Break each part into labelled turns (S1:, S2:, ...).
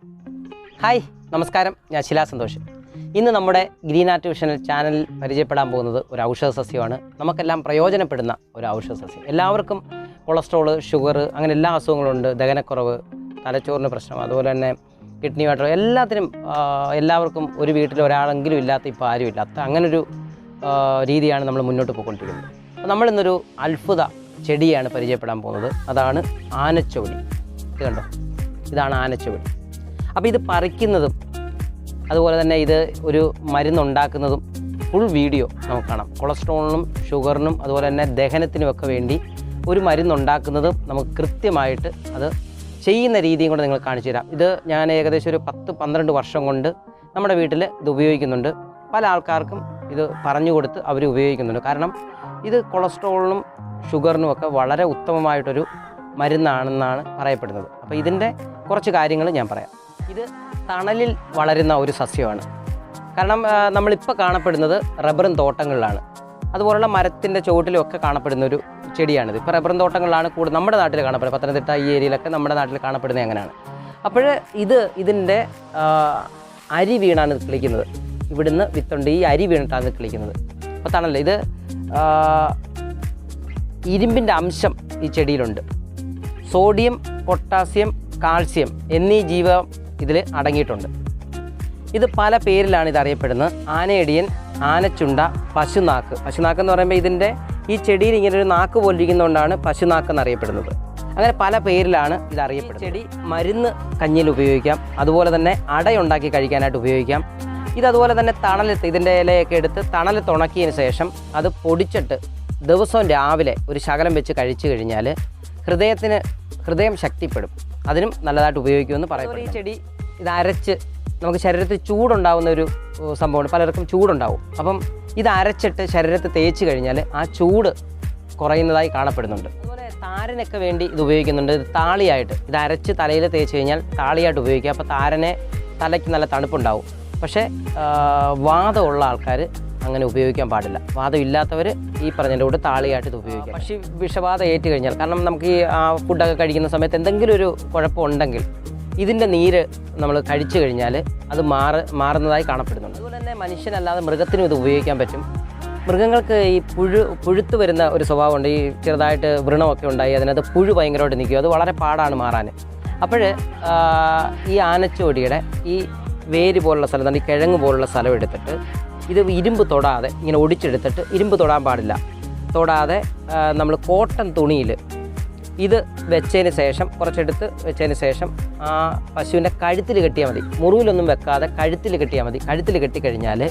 S1: Hi നമസ്കാരം, ഞാൻ ശിലാ സന്തോഷ്. ഇന്ന് നമ്മുടെ ഗ്രീൻ ആർട്ടിഫിഷ്യൽ ചാനലിൽ പരിചയപ്പെടാൻ പോകുന്നത് ഒരു ഔഷധ സസ്യമാണ്. നമുക്കെല്ലാം പ്രയോജനപ്പെടുന്ന ഒരു ഔഷധ സസ്യം. എല്ലാവർക്കും കൊളസ്ട്രോള്, ഷുഗർ, അങ്ങനെ എല്ലാ അസുഖങ്ങളുണ്ട്. ദഹനക്കുറവ്, തലച്ചോറിന് പ്രശ്നം, അതുപോലെ തന്നെ കിഡ്നി വാട്ടർ, എല്ലാത്തിനും എല്ലാവർക്കും ഒരു വീട്ടിൽ ഒരാളെങ്കിലും ഇല്ലാത്ത ഇപ്പോൾ ആരുമില്ല. അങ്ങനൊരു രീതിയാണ് നമ്മൾ മുന്നോട്ട് പോയിക്കൊണ്ടിരിക്കുന്നത്. അപ്പോൾ നമ്മളിന്നൊരു അത്ഭുത ചെടിയാണ് പരിചയപ്പെടാൻ പോകുന്നത്. അതാണ് ആനച്ചവടി. ഇത് കണ്ടോ, ഇതാണ് ആനച്ചവടി. അപ്പോൾ ഇത് പറിക്കുന്നതും അതുപോലെ തന്നെ ഇത് ഒരു മരുന്നുണ്ടാക്കുന്നതും ഫുൾ വീഡിയോ നമുക്ക് കാണാം. കൊളസ്ട്രോളിനും ഷുഗറിനും അതുപോലെ തന്നെ ദഹനത്തിനുമൊക്കെ വേണ്ടി ഒരു മരുന്നുണ്ടാക്കുന്നതും നമുക്ക് കൃത്യമായിട്ട് അത് ചെയ്യുന്ന രീതിയും കൂടെ നിങ്ങൾ കാണിച്ചു തരാം. ഇത് ഞാൻ ഏകദേശം ഒരു 10-12 വർഷം കൊണ്ട് നമ്മുടെ വീട്ടിൽ ഇത് ഉപയോഗിക്കുന്നുണ്ട്. പല ആൾക്കാർക്കും ഇത് പറഞ്ഞു കൊടുത്ത് അവർ ഉപയോഗിക്കുന്നുണ്ട്. കാരണം ഇത് കൊളസ്ട്രോളിനും ഷുഗറിനും ഒക്കെ വളരെ ഉത്തമമായിട്ടൊരു മരുന്നാണെന്നാണ് പറയപ്പെടുന്നത്. അപ്പോൾ ഇതിൻ്റെ കുറച്ച് കാര്യങ്ങൾ ഞാൻ പറയാം. ഇത് തണലിൽ വളരുന്ന ഒരു സസ്യമാണ്. കാരണം നമ്മളിപ്പോൾ കാണപ്പെടുന്നത് റബ്ബറും തോട്ടങ്ങളിലാണ്, അതുപോലുള്ള മരത്തിൻ്റെ ചുവട്ടിലൊക്കെ കാണപ്പെടുന്ന ഒരു ചെടിയാണിത്. ഇപ്പോൾ റബ്ബറും തോട്ടങ്ങളിലാണ് കൂടുതൽ നമ്മുടെ നാട്ടിൽ കാണപ്പെടുന്നത്. പത്തനംതിട്ട ഈ ഏരിയയിലൊക്കെ നമ്മുടെ നാട്ടിൽ കാണപ്പെടുന്നത് അങ്ങനെയാണ്. അപ്പോൾ ഇതിൻ്റെ അരി വീണാണ് കിളിക്കുന്നത്. ഇവിടുന്ന് വിത്തുണ്ട്, ഈ അരി വീണിട്ടാണ് കിളിക്കുന്നത്. അപ്പോൾ തണൽ, ഇത് ഇരുമ്പിൻ്റെ അംശം ഈ ചെടിയിലുണ്ട്. സോഡിയം, പൊട്ടാസ്യം, കാൽസ്യം എന്നീ ജീവം ഇതിൽ അടങ്ങിയിട്ടുണ്ട്. ഇത് പല പേരിലാണ് ഇത് അറിയപ്പെടുന്നത്. ആനയടിയൻ, ആനച്ചുണ്ട, പശുനാക്ക്. പശുനാക്ക് എന്ന് പറയുമ്പോൾ ഇതിൻ്റെ ഈ ചെടിയിൽ ഇങ്ങനെ ഒരു നാക്ക് പോലിരിക്കുന്നതുകൊണ്ടാണ് പശുനാക്ക് എന്നറിയപ്പെടുന്നത്. അങ്ങനെ പല പേരിലാണ് ഇത് അറിയപ്പെടുന്നത്. ചെടി മരുന്ന് കഞ്ഞിയിൽ ഉപയോഗിക്കാം, അതുപോലെ തന്നെ അടയുണ്ടാക്കി കഴിക്കാനായിട്ട് ഉപയോഗിക്കാം. ഇതതുപോലെ തന്നെ തണലത്ത് ഇതിൻ്റെ ഇലയൊക്കെ എടുത്ത് തണലത്ത് ഉണക്കിയതിന് ശേഷം അത് പൊടിച്ചിട്ട് ദിവസവും രാവിലെ ഒരു ശകലം വെച്ച് കഴിച്ചു കഴിഞ്ഞാൽ ഹൃദയം ശക്തിപ്പെടും. അതിനും നല്ലതായിട്ട് ഉപയോഗിക്കുമെന്ന് പറയപ്പെടും. ഈ ചെടി ഇത് അരച്ച് നമുക്ക് ശരീരത്തിൽ ചൂടുണ്ടാകുന്ന ഒരു സംഭവമാണ്. പലർക്കും ചൂടുണ്ടാവും. അപ്പം ഇത് അരച്ചിട്ട് ശരീരത്തിൽ തേച്ച് കഴിഞ്ഞാൽ ആ ചൂട് കുറയുന്നതായി കാണപ്പെടുന്നുണ്ട്. അതുപോലെ താരനൊക്കെ വേണ്ടി ഇത് ഉപയോഗിക്കുന്നുണ്ട്. ഇത് താളിയായിട്ട് ഇത് അരച്ച് തലയിൽ തേച്ച് കഴിഞ്ഞാൽ താളിയായിട്ട് ഉപയോഗിക്കുക. അപ്പോൾ തലയ്ക്ക് നല്ല തണുപ്പുണ്ടാവും. പക്ഷേ വാദമുള്ള ആൾക്കാർ അങ്ങനെ ഉപയോഗിക്കാൻ പാടില്ല. വാദം ഇല്ലാത്തവർ ഈ പറഞ്ഞതിൻ്റെ കൂടെ താളിയായിട്ട് ഇത് ഉപയോഗിക്കാം. പക്ഷേ വിഷബാധ ഏറ്റു കഴിഞ്ഞാൽ, കാരണം നമുക്ക് ഈ ഫുഡൊക്കെ കഴിക്കുന്ന സമയത്ത് എന്തെങ്കിലും ഒരു കുഴപ്പമുണ്ടെങ്കിൽ ഇതിൻ്റെ നീര് നമ്മൾ കഴിച്ചു കഴിഞ്ഞാൽ അത് മാറുന്നതായി കാണപ്പെടുന്നുണ്ട്. അതുപോലെ തന്നെ മനുഷ്യനല്ലാതെ മൃഗത്തിനും ഇത് ഉപയോഗിക്കാൻ പറ്റും. മൃഗങ്ങൾക്ക് ഈ പുഴുത്ത് വരുന്ന ഒരു സ്വഭാവമുണ്ട്. ഈ ചെറുതായിട്ട് വ്രണമൊക്കെ ഉണ്ടായി അതിനകത്ത് പുഴു ഭയങ്കരമായിട്ട് നിൽക്കും. അത് വളരെ പാടാണ് മാറാൻ. അപ്പോൾ ഈ ആനച്ചുവടിയുടെ ഈ വേര് പോലുള്ള സ്ഥലം, ഈ കിഴങ്ങ് പോലുള്ള സ്ഥലം എടുത്തിട്ട് ഇത് ഇരുമ്പ് തൊടാതെ ഇങ്ങനെ ഒടിച്ചെടുത്തിട്ട്, ഇരുമ്പ് തൊടാൻ പാടില്ല, തൊടാതെ നമ്മൾ കോട്ടൺ തുണിയിൽ ഇത് വെച്ചതിന് ശേഷം കുറച്ചെടുത്ത് വെച്ചതിന് ശേഷം ആ പശുവിൻ്റെ കഴുത്തിൽ കെട്ടിയാൽ മതി. മുറിവിലൊന്നും വെക്കാതെ കഴുത്തിൽ കെട്ടിയാൽ മതി. കഴുത്തിൽ കെട്ടിക്കഴിഞ്ഞാൽ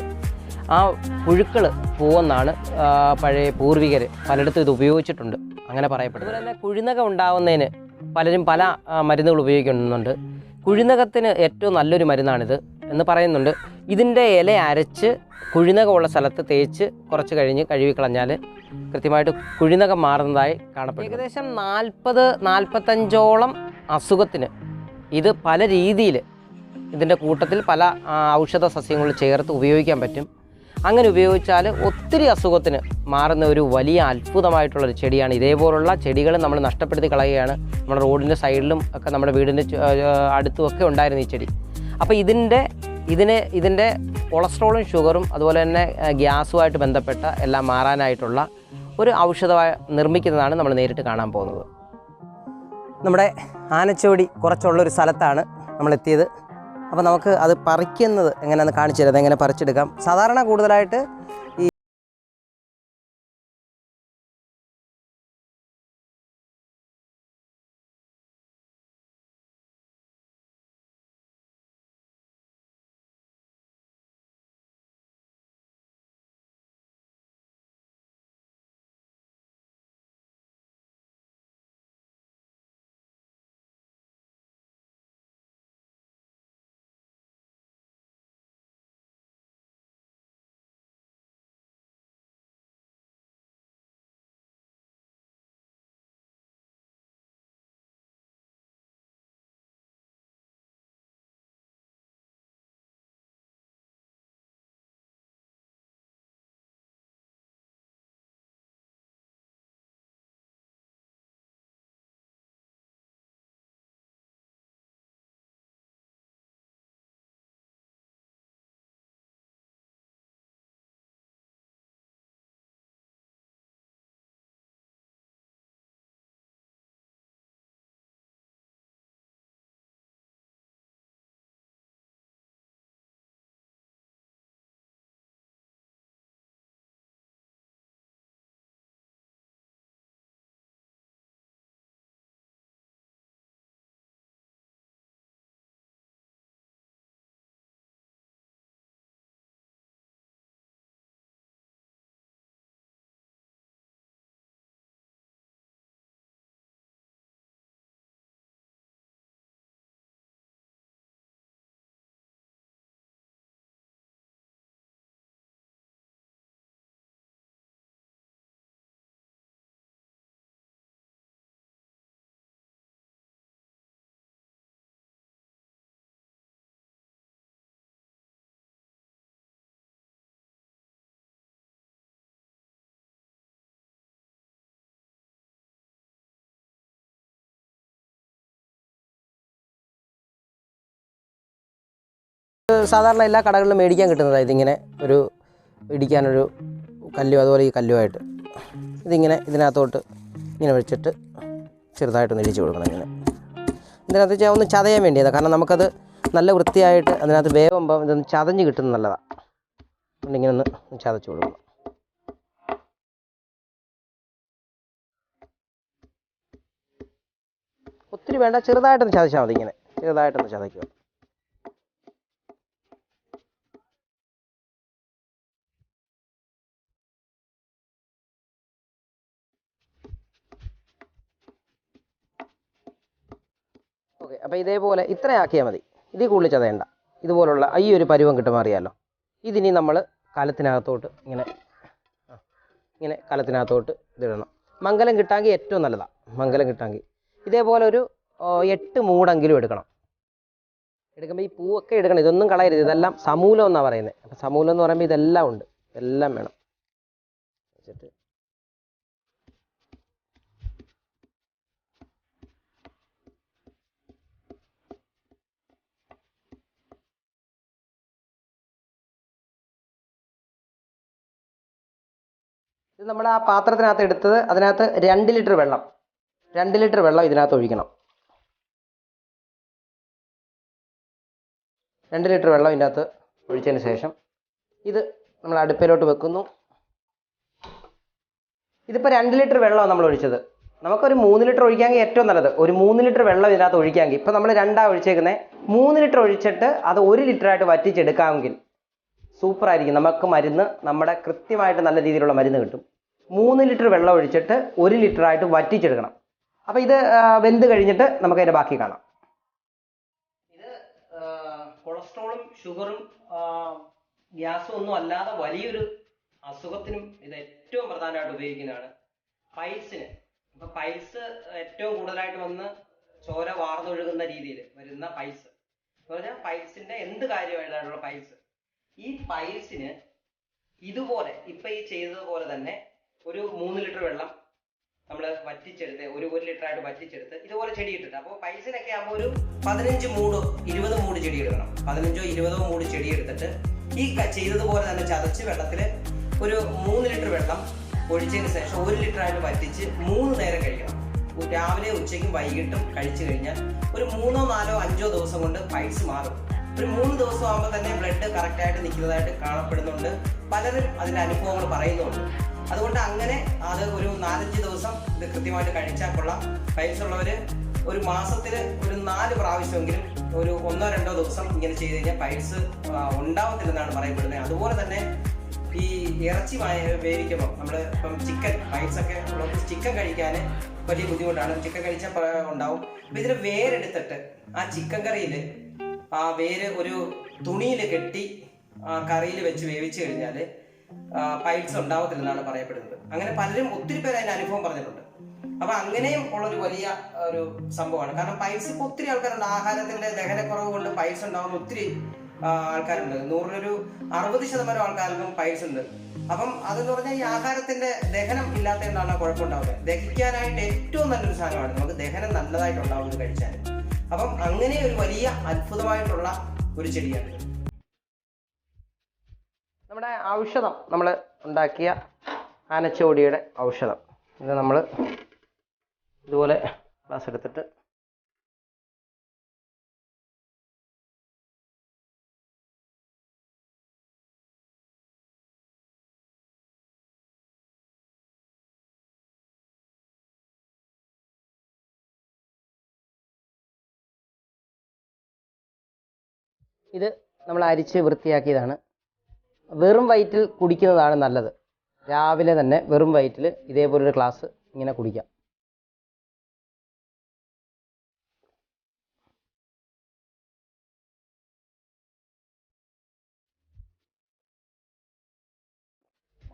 S1: ആ പുഴുക്കൾ പോകുമെന്നാണ് പഴയ പൂർവികർ പലയിടത്തും ഇത് ഉപയോഗിച്ചിട്ടുണ്ട്, അങ്ങനെ പറയപ്പെടുന്നത്. അതുപോലെ തന്നെ കുഴിനകം ഉണ്ടാവുന്നതിന് പലരും പല മരുന്നുകൾ ഉപയോഗിക്കുന്നുണ്ട്. കുഴിനകത്തിന് ഏറ്റവും നല്ലൊരു മരുന്നാണിത് എന്ന് പറയുന്നുണ്ട്. ഇതിൻ്റെ ഇല അരച്ച് കുഴിനകമുള്ള സ്ഥലത്ത് തേച്ച് കുറച്ച് കഴിഞ്ഞ് കഴുകിക്കളഞ്ഞാൽ കൃത്യമായിട്ട് കുഴിനകം മാറുന്നതായി കാണപ്പെടും. ഏകദേശം 40-45ഓളം അസുഖത്തിന് ഇത് പല രീതിയിൽ ഇതിൻ്റെ കൂട്ടത്തിൽ പല ഔഷധ സസ്യങ്ങൾ ചേർത്ത് ഉപയോഗിക്കാൻ പറ്റും. അങ്ങനെ ഉപയോഗിച്ചാൽ ഒത്തിരി അസുഖത്തിന് മാറുന്ന ഒരു വലിയ അത്ഭുതമായിട്ടുള്ളൊരു ചെടിയാണ്. ഇതേപോലുള്ള ചെടികൾ നമ്മൾ നഷ്ടപ്പെടുത്തി കളയുകയാണ്. നമ്മുടെ റോഡിൻ്റെ സൈഡിലും ഒക്കെ നമ്മുടെ വീടിൻ്റെ അടുത്തുമൊക്കെ ഉണ്ടായിരുന്നു ഈ ചെടി. അപ്പോൾ ഇതിൻ്റെ കൊളസ്ട്രോളും ഷുഗറും അതുപോലെ തന്നെ ഗ്യാസുമായിട്ട് ബന്ധപ്പെട്ട എല്ലാം മാറാനായിട്ടുള്ള ഒരു ഔഷധമായി നിർമ്മിക്കുന്നതാണ് നമ്മൾ നേരിട്ട് കാണാൻ പോകുന്നത്. നമ്മുടെ ആനച്ചുവടി കുറച്ചുള്ളൊരു സ്ഥലത്താണ് നമ്മളെത്തിയത്. അപ്പോൾ നമുക്ക് അത് പറിക്കുന്നത് എങ്ങനെയാണെന്ന് കാണിച്ചു തരാം. അതെങ്ങനെ പറിച്ചെടുക്കാം. സാധാരണ കൂടുതലായിട്ട് സാധാരണ എല്ലാ കടകളിലും മേടിക്കാൻ കിട്ടുന്നതാണ് ഇതിങ്ങനെ ഒരു ഇടിക്കാനൊരു കല്ലും അതുപോലെ ഈ കല്ലുമായിട്ട് ഇതിങ്ങനെ ഇതിനകത്തോട്ട് ഇങ്ങനെ വെച്ചിട്ട് ചെറുതായിട്ടൊന്ന് ഇടിച്ച് കൊടുക്കണം. ഇങ്ങനെ ഇതിനകത്ത് വെച്ചാൽ ഒന്ന് ചതയാൻ വേണ്ടിയതാണ്. കാരണം നമുക്കത് നല്ല വൃത്തിയായിട്ട് അതിനകത്ത് വേവുമ്പം ഇതൊന്ന് ചതഞ്ഞ് കിട്ടുന്നത് നല്ലതാണ്. അതുകൊണ്ട് ഇങ്ങനെ ഒന്ന് ചതച്ച് കൊടുക്കണം. ഒത്തിരി വേണ്ട, ചെറുതായിട്ടൊന്ന് ചതച്ചാൽ മതി. ഇങ്ങനെ ചെറുതായിട്ടൊന്ന് ചതയ്ക്കുക. ഓക്കെ, അപ്പോൾ ഇതേപോലെ ഇത്രയാക്കിയാൽ മതി. ഇതിൽ കൂടുതൽ ചതയണ്ട. ഇതുപോലുള്ള ഈ ഒരു പരുവം കിട്ടുമ്പോൾ അറിയാമല്ലോ. ഇതിനി നമ്മൾ കലത്തിനകത്തോട്ട് ഇങ്ങനെ കലത്തിനകത്തോട്ട് ഇതിടണം. മംഗലം കിട്ടാമെങ്കിൽ ഏറ്റവും നല്ലതാണ്. മംഗലം കിട്ടാമെങ്കിൽ ഇതേപോലെ ഒരു 8 മൂടെങ്കിലും എടുക്കണം. എടുക്കുമ്പോൾ ഈ പൂവൊക്കെ എടുക്കണം. ഇതൊന്നും കളയരുത്. ഇതെല്ലാം സമൂലം എന്നാണ് പറയുന്നത്. അപ്പം സമൂലം എന്ന് പറയുമ്പോൾ ഇതെല്ലാം ഉണ്ട്, എല്ലാം വേണം. വെച്ചിട്ട് ഇത് നമ്മൾ ആ പാത്രത്തിനകത്ത് എടുത്തത്, അതിനകത്ത് 2 ലിറ്റർ വെള്ളം 2 ലിറ്റർ വെള്ളം ഇതിനകത്ത് ഒഴിക്കണം. 2 ലിറ്റർ വെള്ളം ഇതിനകത്ത് ഒഴിച്ചതിന് ശേഷം ഇത് നമ്മൾ അടുപ്പിലോട്ട് വെക്കുന്നു. ഇതിപ്പോൾ 2 ലിറ്റർ വെള്ളമാണ് നമ്മൾ ഒഴിച്ചത്. നമുക്കൊരു 3 ലിറ്റർ ഒഴിക്കാമെങ്കിൽ ഏറ്റവും നല്ലത്. ഒരു 3 ലിറ്റർ വെള്ളം ഇതിനകത്ത് ഒഴിക്കാമെങ്കിൽ, ഇപ്പോൾ നമ്മൾ 2 ഒഴിച്ചേക്കുന്നത്, 3 ലിറ്റർ ഒഴിച്ചിട്ട് അത് 1 ലിറ്ററായിട്ട് വറ്റിച്ചെടുക്കാമെങ്കിൽ സൂപ്പറായിരിക്കും. നമുക്ക് മരുന്ന് നമ്മുടെ കൃത്യമായിട്ട് നല്ല രീതിയിലുള്ള മരുന്ന് കിട്ടും. 3 ലിറ്റർ വെള്ളം ഒഴിച്ചിട്ട് 1 ലിറ്ററായിട്ട് വറ്റിച്ചെടുക്കണം. അപ്പോൾ ഇത് വെന്ത് കഴിഞ്ഞിട്ട് നമുക്കതിൻ്റെ ബാക്കി കാണാം. ഇത് കൊളസ്ട്രോളും ഷുഗറും ഗ്യാസും ഒന്നും അല്ലാതെ വലിയൊരു അസുഖത്തിനും ഇത് ഏറ്റവും പ്രധാനമായിട്ട് ഉപയോഗിക്കുന്നതാണ്. പൈൽസിന്. അപ്പോൾ പൈൽസ് ഏറ്റവും കൂടുതലായിട്ട് വന്ന് ചോര വാർന്നൊഴുകുന്ന രീതിയിൽ വരുന്ന പൈൽസ് എന്ന് പറഞ്ഞാൽ പൈൽസിൻ്റെ എന്ത് കാര്യമായിട്ടുള്ള പൈൽസ്. ഈ പൈൽസിന് ഇതുപോലെ ഇപ്പം ഈ ചെയ്തതുപോലെ തന്നെ ഒരു 3 ലിറ്റർ വെള്ളം നമ്മൾ വറ്റിച്ചെടുത്ത് ഒരു ലിറ്ററായിട്ട് വറ്റിച്ചെടുത്ത് ഇതുപോലെ ചെടി ഇട്ടിട്ട്, അപ്പോൾ പൈൽസിനൊക്കെ ആകുമ്പോൾ ഒരു 15 മൂട് 20 മൂട് ചെടി എടുക്കണം. 15 20 മൂട് ചെടി എടുത്തിട്ട് ഈ ചെയ്തതുപോലെ തന്നെ ചതച്ച് വെള്ളത്തിൽ ഒരു 3 ലിറ്റർ വെള്ളം ഒഴിച്ചതിന് ശേഷം 1 ലിറ്ററായിട്ട് വറ്റിച്ച് 3 നേരം കഴിക്കണം. രാവിലെ ഉച്ചയ്ക്കും വൈകിട്ടും കഴിച്ചു കഴിഞ്ഞാൽ ഒരു 3 4 5 ദിവസം കൊണ്ട് പൈൽസ് മാറും. ഒരു 3 ദിവസം ആകുമ്പോൾ തന്നെ ബ്ലഡ് കറക്റ്റായിട്ട് നിൽക്കുന്നതായിട്ട് കാണപ്പെടുന്നുണ്ട്. പലരും അതിൻ്റെ അനുഭവങ്ങൾ പറയുന്നുണ്ട്. അതുകൊണ്ട് അങ്ങനെ അത് ഒരു 4-5 ദിവസം ഇത് കൃത്യമായിട്ട് കഴിച്ചാൽ കൊള്ളാം. പൈൽസ് ഉള്ളവർ ഒരു മാസത്തിൽ ഒരു 4 പ്രാവശ്യമെങ്കിലും ഒരു 1-2 ദിവസം ഇങ്ങനെ ചെയ്ത് കഴിഞ്ഞാൽ പൈൽസ് ഉണ്ടാവത്തില്ലെന്നാണ് പറയപ്പെടുന്നത്. അതുപോലെ തന്നെ ഈ ഇറച്ചി വേവിക്കുമ്പോൾ നമ്മൾ ഇപ്പം ചിക്കൻ പൈൽസൊക്കെ ഉള്ളവർക്ക് ചിക്കൻ കഴിക്കാൻ വലിയ ബുദ്ധിമുട്ടാണ്. ചിക്കൻ കഴിച്ചാൽ ഉണ്ടാവും. അപ്പം ഇതിന് വേരെടുത്തിട്ട് ആ ചിക്കൻ കറിയിൽ ആ വേര് ഒരു തുണിയിൽ കെട്ടി കറിയിൽ വെച്ച് വേവിച്ച് കഴിഞ്ഞാൽ പൈൽസ് ഉണ്ടാവത്തില്ലെന്നാണ് പറയപ്പെടുന്നത്. അങ്ങനെ പലരും ഒത്തിരി പേര് അതിൻ്റെ അനുഭവം പറഞ്ഞിട്ടുണ്ട്. അപ്പം അങ്ങനെയും ഉള്ളൊരു വലിയ ഒരു സംഭവമാണ്. കാരണം പൈൽസ് ഇപ്പോൾ ഒത്തിരി ആൾക്കാരുണ്ട്. ആഹാരത്തിൻ്റെ ദഹനക്കുറവ് കൊണ്ട് പൈൽസ് ഉണ്ടാകുന്ന ഒത്തിരി ആൾക്കാരുണ്ട്. 100-ൽ 60% ആൾക്കാർക്കും പൈൽസ് ഉണ്ട്. അപ്പം അതെന്ന് പറഞ്ഞാൽ ഈ ആഹാരത്തിൻ്റെ ദഹനം ഇല്ലാത്തതുകൊണ്ടാണ് കുഴപ്പമുണ്ടാവുന്നത്. ദഹിക്കാനായിട്ട് ഏറ്റവും നല്ലൊരു സാധനമാണ്. നമുക്ക് ദഹനം നല്ലതായിട്ടുണ്ടാവും ഇത് കഴിച്ചാൽ. അപ്പം അങ്ങനെ ഒരു വലിയ അത്ഭുതമായിട്ടുള്ള ഒരു ചെടിയാണ് നമ്മുടെ ഔഷധം. നമ്മൾ ഉണ്ടാക്കിയ ആനച്ചുവടിയുടെ ഔഷധം ഇത് നമ്മൾ ഇതുപോലെ ഗ്ലാസ് എടുത്തിട്ട് ഇത് നമ്മൾ അരിച്ച് വൃത്തിയാക്കിയതാണ്. വെറും വയറ്റിൽ കുടിക്കുന്നതാണ് നല്ലത്. രാവിലെ തന്നെ വെറും വയറ്റിൽ ഇതേപോലൊരു ഗ്ലാസ് ഇങ്ങനെ കുടിക്കാം.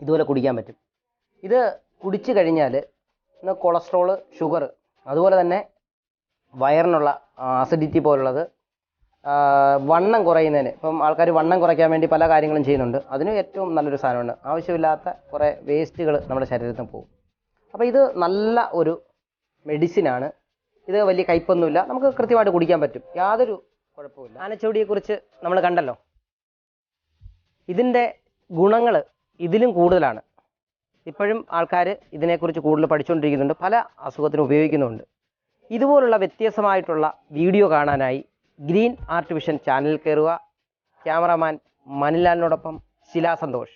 S1: ഇതുപോലെ കുടിക്കാൻ പറ്റും. ഇത് കുടിച്ചു കഴിഞ്ഞാൽ കൊളസ്ട്രോള്, ഷുഗർ, അതുപോലെ തന്നെ വയറിനുള്ള അസിഡിറ്റി പോലുള്ളത്, വണ്ണം കുറയുന്നതിന്, ഇപ്പം ആൾക്കാർ വണ്ണം കുറയ്ക്കാൻ വേണ്ടി പല കാര്യങ്ങളും ചെയ്യുന്നുണ്ട്. അതിന് ഏറ്റവും നല്ലൊരു സാധനമാണ്. ആവശ്യമില്ലാത്ത കുറേ വേസ്റ്റുകൾ നമ്മുടെ ശരീരത്തിൽ പോകും. അപ്പോൾ ഇത് നല്ല ഒരു മെഡിസിനാണ്. ഇത് വലിയ കയ്പൊന്നുമില്ല. നമുക്ക് കൃത്യമായിട്ട് കുടിക്കാൻ പറ്റും. യാതൊരു കുഴപ്പമില്ല. ആനച്ചുവടിയെക്കുറിച്ച് നമ്മൾ കണ്ടല്ലോ. ഇതിൻ്റെ ഗുണങ്ങൾ ഇതിലും കൂടുതലാണ്. ഇപ്പോഴും ആൾക്കാർ ഇതിനെക്കുറിച്ച് കൂടുതൽ പഠിച്ചുകൊണ്ടിരിക്കുന്നുണ്ട്, പല അസുഖത്തിനും ഉപയോഗിക്കുന്നുണ്ട്. ഇതുപോലുള്ള വ്യത്യസ്തമായിട്ടുള്ള വീഡിയോ കാണാനായി ഗ്രീൻ ആർട്ട് വിഷൻ ചാനലിൽ കയറുക. ക്യാമറാമാൻ മനിലാലിനോടൊപ്പം ശിലാ സന്തോഷ്.